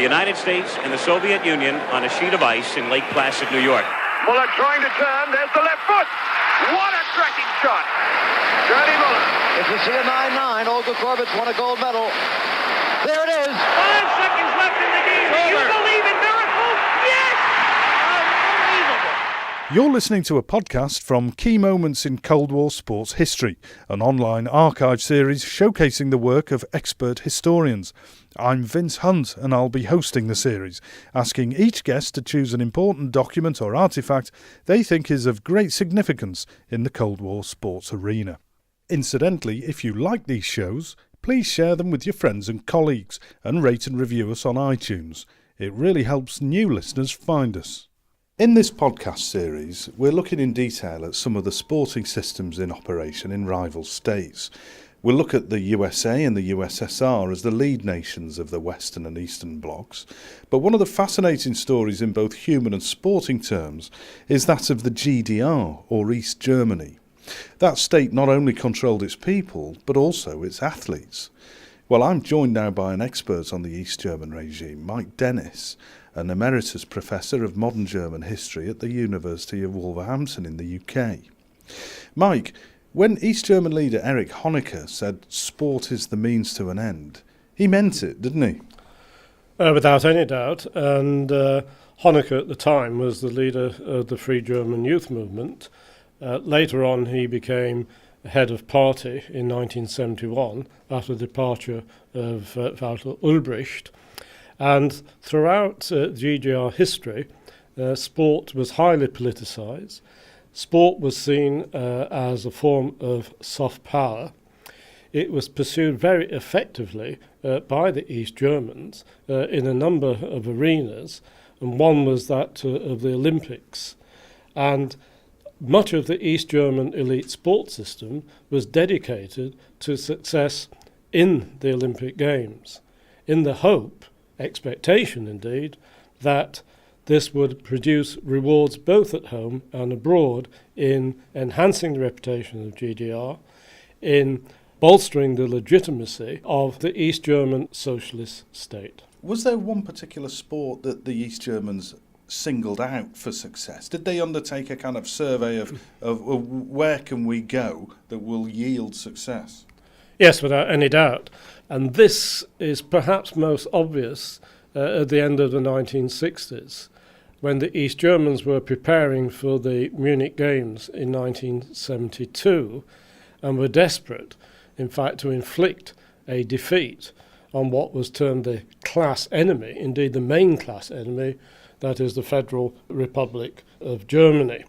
the United States and the Soviet Union on a sheet of ice in Lake Placid, New York. Muller trying to turn. There's the left foot. What a cracking shot. Johnny Muller. If you see a 9-9, Olga Korbut's won a gold medal. There it is. 5 seconds left in the game. Do you believe in miracles? Yes! Unbelievable. You're listening to a podcast from Key Moments in Cold War Sports History, an online archive series showcasing the work of expert historians. I'm Vince Hunt and I'll be hosting the series, asking each guest to choose an important document or artefact they think is of great significance in the Cold War sports arena. Incidentally, if you like these shows, please share them with your friends and colleagues and rate and review us on iTunes. It really helps new listeners find us. In this podcast series, we're looking in detail at some of the sporting systems in operation in rival states. We'll look at the USA and the USSR as the lead nations of the Western and Eastern blocs. But one of the fascinating stories in both human and sporting terms is that of the GDR, or East Germany. That state not only controlled its people, but also its athletes. Well, I'm joined now by an expert on the East German regime, Mike Darris, an emeritus professor of modern German history at the University of Wolverhampton in the UK. Mike, when East German leader Erich Honecker said sport is the means to an end, he meant it, didn't he? Without any doubt. And Honecker at the time was the leader of the Free German Youth Movement. Later on, he became head of party in 1971 after the departure of Walter Ulbricht. And throughout GDR history, sport was highly politicised. Sport was seen as a form of soft power. It was pursued very effectively by the East Germans in a number of arenas, and one was that of the Olympics. And much of the East German elite sports system was dedicated to success in the Olympic Games, in the hope, expectation indeed, that this would produce rewards both at home and abroad in enhancing the reputation of GDR, in bolstering the legitimacy of the East German socialist state. Was there one particular sport that the East Germans singled out for success? Did they undertake a kind of survey of where can we go that will yield success? Yes, without any doubt. And this is perhaps most obvious at the end of the 1960s, when the East Germans were preparing for the Munich Games in 1972 and were desperate, in fact, to inflict a defeat on what was termed the class enemy, indeed the main class enemy, that is the Federal Republic of Germany.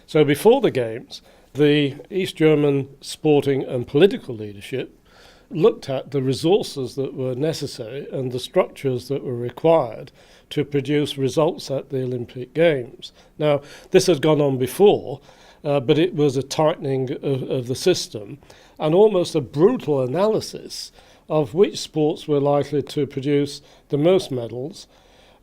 So before the Games, the East German sporting and political leadership looked at the resources that were necessary and the structures that were required to produce results at the Olympic Games. Now, this had gone on before, but it was a tightening of the system and almost a brutal analysis of which sports were likely to produce the most medals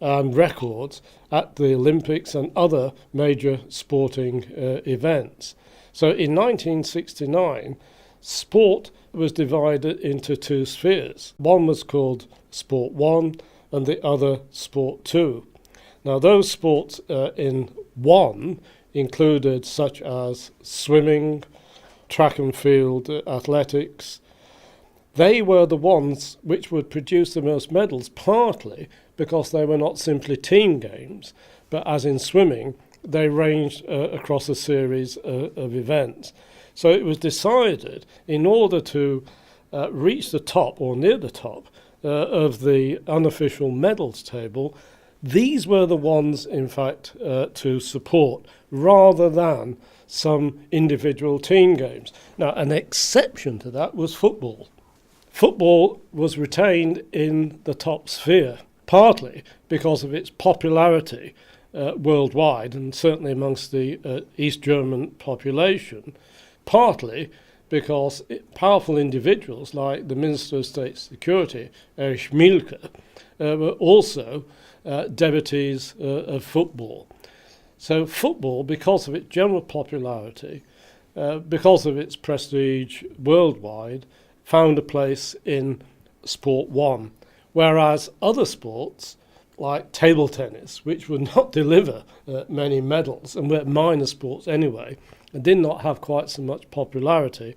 and records at the Olympics and other major sporting events. So in 1969, sport was divided into two spheres. One was called Sport 1 and the other Sport 2. Now those sports in 1 included such as swimming, track and field, athletics. They were the ones which would produce the most medals, partly because they were not simply team games, but as in swimming, they ranged across a series of events. So it was decided, in order to reach the top or near the top of the unofficial medals table, these were the ones, in fact, to support, rather than some individual team games. Now, an exception to that was football. Football was retained in the top sphere, partly because of its popularity worldwide, and certainly amongst the East German population, partly because powerful individuals like the Minister of State Security, Erich Mielke, were also devotees of football. So football, because of its general popularity, because of its prestige worldwide, found a place in Sport 1, Whereas other sports, like table tennis, which would not deliver many medals, and were minor sports anyway, and did not have quite so much popularity,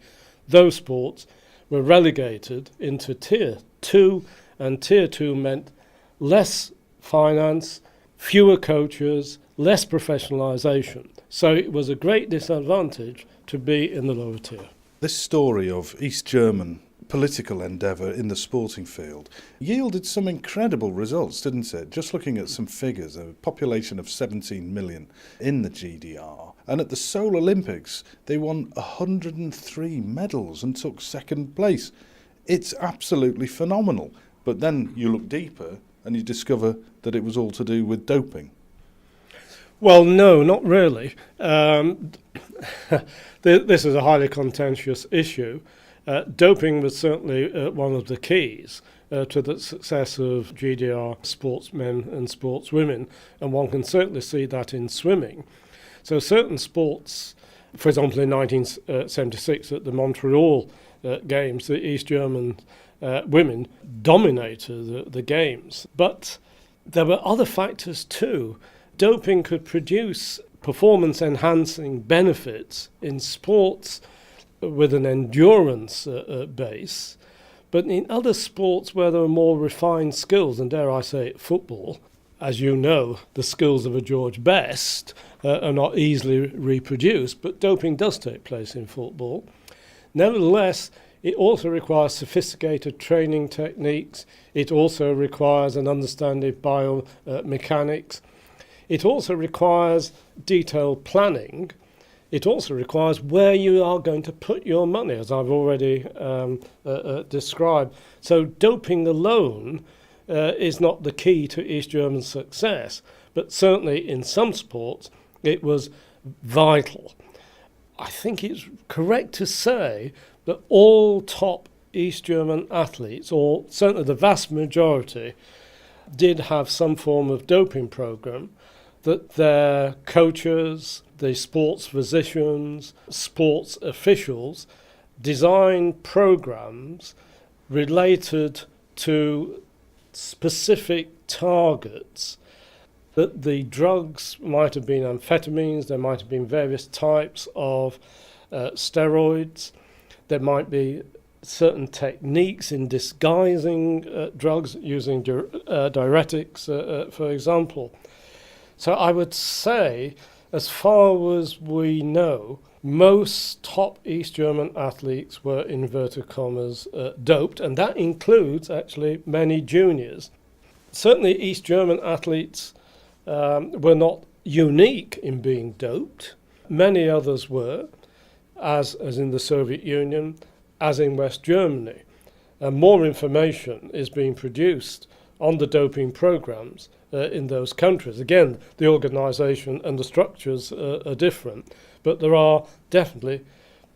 those sports were relegated into Tier 2, and Tier 2 meant less finance, fewer coaches, less professionalisation. So it was a great disadvantage to be in the lower tier. This story of East German political endeavour in the sporting field yielded some incredible results, didn't it? Just looking at some figures, a population of 17 million in the GDR. And at the Seoul Olympics, they won 103 medals and took second place. It's absolutely phenomenal. But then you look deeper and you discover that it was all to do with doping. Well, no, not really. This is a highly contentious issue. Doping was certainly one of the keys to the success of GDR sportsmen and sportswomen, and one can certainly see that in swimming. So certain sports, for example in 1976 at the Montreal Games, the East German women dominated the games. But there were other factors too. Doping could produce performance-enhancing benefits in sports with an endurance base, but in other sports where there are more refined skills, and dare I say it, football, as you know, the skills of a George Best are not easily reproduced, but doping does take place in football. Nevertheless, it also requires sophisticated training techniques. It also requires an understanding of biomechanics. It also requires detailed planning. It also requires where you are going to put your money, as I've already described. So doping alone is not the key to East German success, but certainly in some sports it was vital. I think it's correct to say that all top East German athletes, or certainly the vast majority, did have some form of doping program, that their coaches, the sports physicians, sports officials designed programs related to specific targets. That the drugs might have been amphetamines, there might have been various types of steroids, there might be certain techniques in disguising drugs, using diuretics, for example. So I would say, as far as we know, most top East German athletes were, in inverted commas, doped, and that includes actually many juniors. Certainly East German athletes were not unique in being doped. Many others were, as in the Soviet Union, as in West Germany. And more information is being produced on the doping programs in those countries. Again, the organisation and the structures are different, but there are definitely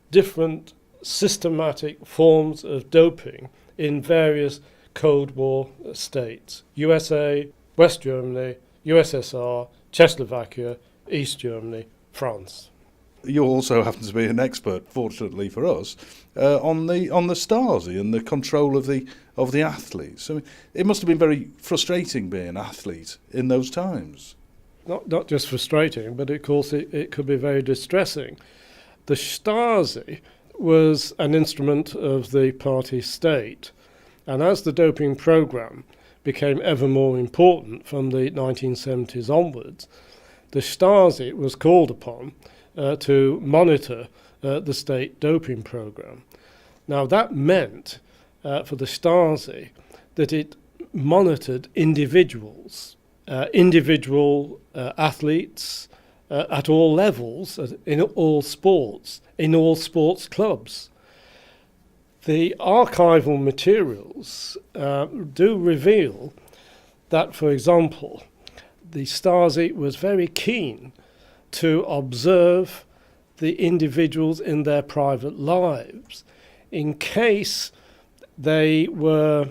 different systematic forms of doping in various Cold War states. USA, West Germany, USSR, Czechoslovakia, East Germany, France. You also happen to be an expert, fortunately for us, on the Stasi and the control of the athletes. I mean, it must have been very frustrating being an athlete in those times. Not just frustrating, but of course it could be very distressing. The Stasi was an instrument of the party state, and as the doping program became ever more important from the 1970s onwards, the Stasi was called upon to monitor the state doping program. Now that meant for the Stasi that it monitored individuals, individual athletes at all levels, in all sports clubs. The archival materials do reveal that, for example, the Stasi was very keen to observe the individuals in their private lives in case they were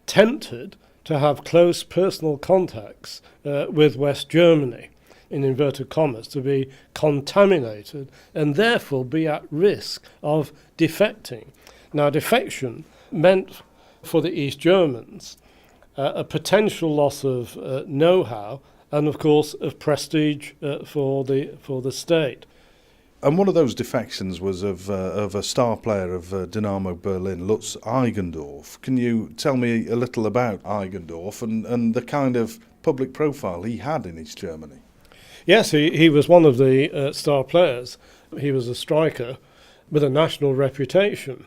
tempted to have close personal contacts with West Germany, in inverted commas, to be contaminated and therefore be at risk of defecting. Now, defection meant for the East Germans a potential loss of know-how, and of course of prestige for the state. And one of those defections was of a star player of Dynamo Berlin, Lutz Eigendorf. Can you tell me a little about Eigendorf and the kind of public profile he had in East Germany? Yes, he was one of the star players. He was a striker with a national reputation.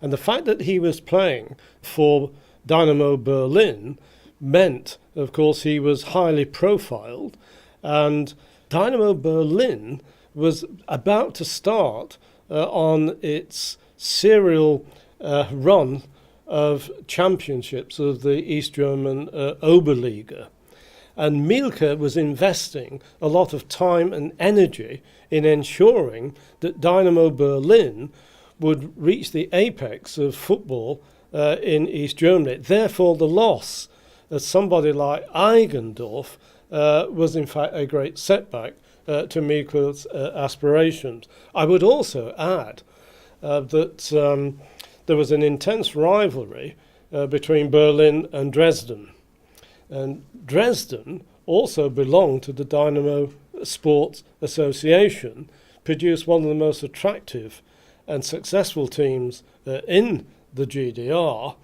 And the fact that he was playing for Dynamo Berlin meant, of course, he was highly profiled. And Dynamo Berlin was about to start on its serial run of championships of the East German Oberliga. And Mielke was investing a lot of time and energy in ensuring that Dynamo Berlin would reach the apex of football in East Germany. Therefore, the loss of somebody like Eigendorf was in fact a great setback to Mielke's aspirations. I would also add that there was an intense rivalry between Berlin and Dresden. And Dresden also belonged to the Dynamo Sports Association, produced one of the most attractive and successful teams in the GDR,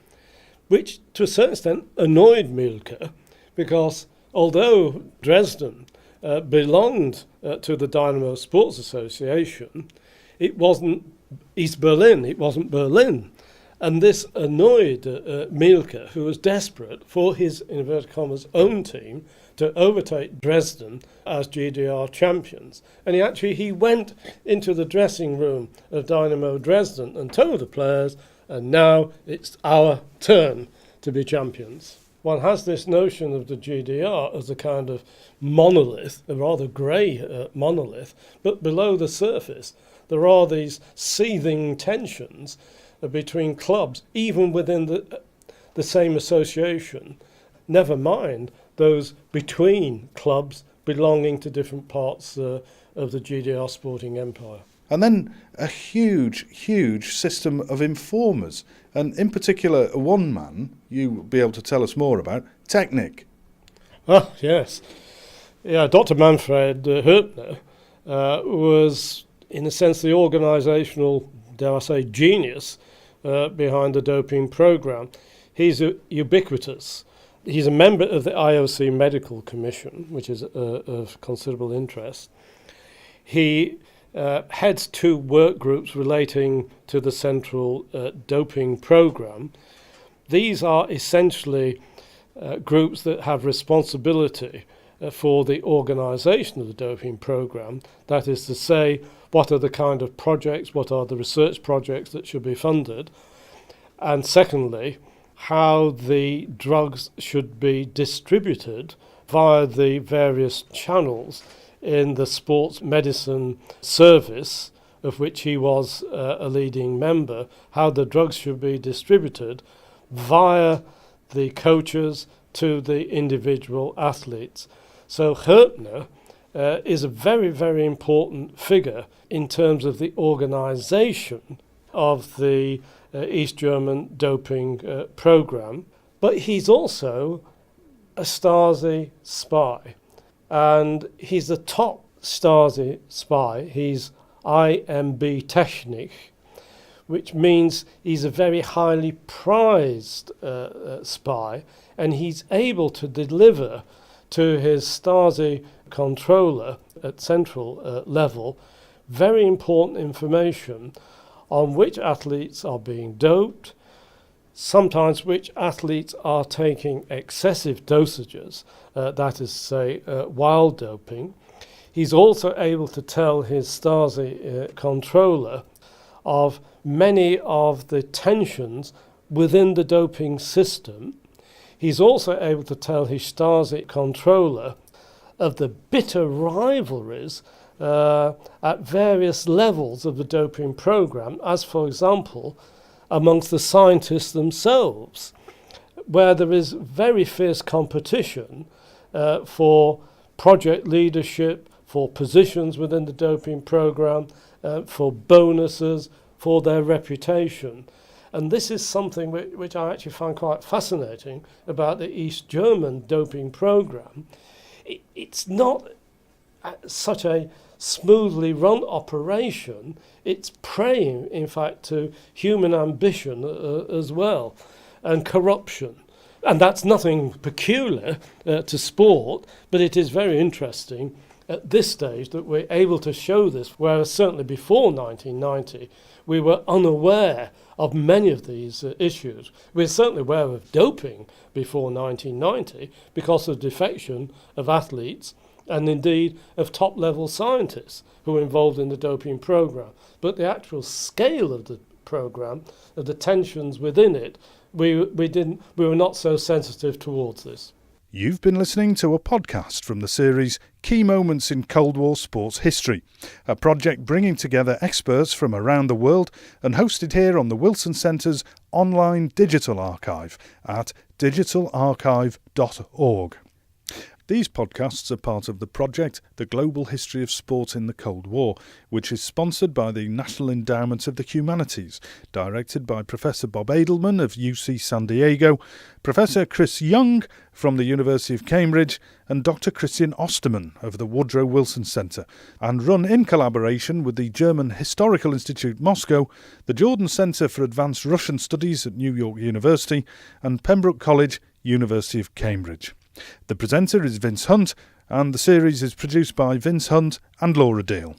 which to a certain extent annoyed Mielke, because although Dresden belonged to the Dynamo Sports Association, it wasn't East Berlin, it wasn't Berlin. And this annoyed Mielke, who was desperate for his, in inverted commas, own team to overtake Dresden as GDR champions. And he went into the dressing room of Dynamo Dresden and told the players, and now it's our turn to be champions. One has this notion of the GDR as a kind of monolith, a rather grey monolith, but below the surface there are these seething tensions between clubs, even within the same association, never mind those between clubs belonging to different parts of the GDR sporting empire. And then a huge, huge system of informers, and in particular one man you'll be able to tell us more about, Technik. Ah, yes. Yeah, Dr. Manfred Hertner was, in a sense, the organisational, dare I say, genius behind the doping programme. He's ubiquitous. He's a member of the IOC Medical Commission, which is of considerable interest. He heads two work groups relating to the central doping programme. These are essentially groups that have responsibility for the organisation of the doping programme. That is to say, what are the kind of projects, what are the research projects that should be funded, and secondly, how the drugs should be distributed via the various channels in the sports medicine service, of which he was a leading member, how the drugs should be distributed via the coaches to the individual athletes. So Hertner is a very, very important figure in terms of the organisation of the East German doping programme. But he's also a Stasi spy. And he's the top Stasi spy. He's IMB Technik, which means he's a very highly prized spy, and he's able to deliver to his Stasi controller at central level very important information on which athletes are being doped, sometimes which athletes are taking excessive dosages, that is to say, wild doping. He's also able to tell his Stasi controller of many of the tensions within the doping system. He's also able to tell his Stasi controller of the bitter rivalries at various levels of the doping program, as for example, amongst the scientists themselves, where there is very fierce competition for project leadership, for positions within the doping program, for bonuses, for their reputation. And this is something which I actually find quite fascinating about the East German doping program. It's not such a smoothly run operation. It's preying, in fact, to human ambition as well, and corruption. And that's nothing peculiar to sport, but it is very interesting at this stage that we're able to show this, whereas certainly before 1990 we were unaware of many of these issues. We're certainly aware of doping before 1990 because of defection of athletes and indeed of top-level scientists who were involved in the doping program. But the actual scale of the program, of the tensions within it, we were not so sensitive towards this. You've been listening to a podcast from the series Key Moments in Cold War Sports History, a project bringing together experts from around the world and hosted here on the Wilson Centre's online digital archive at digitalarchive.org. These podcasts are part of the project The Global History of Sport in the Cold War, which is sponsored by the National Endowment of the Humanities, directed by Professor Bob Edelman of UC San Diego, Professor Chris Young from the University of Cambridge, and Dr. Christian Ostermann of the Woodrow Wilson Centre, and run in collaboration with the German Historical Institute Moscow, the Jordan Centre for Advanced Russian Studies at New York University, and Pembroke College, University of Cambridge. The presenter is Vince Hunt, and the series is produced by Vince Hunt and Laura Deal.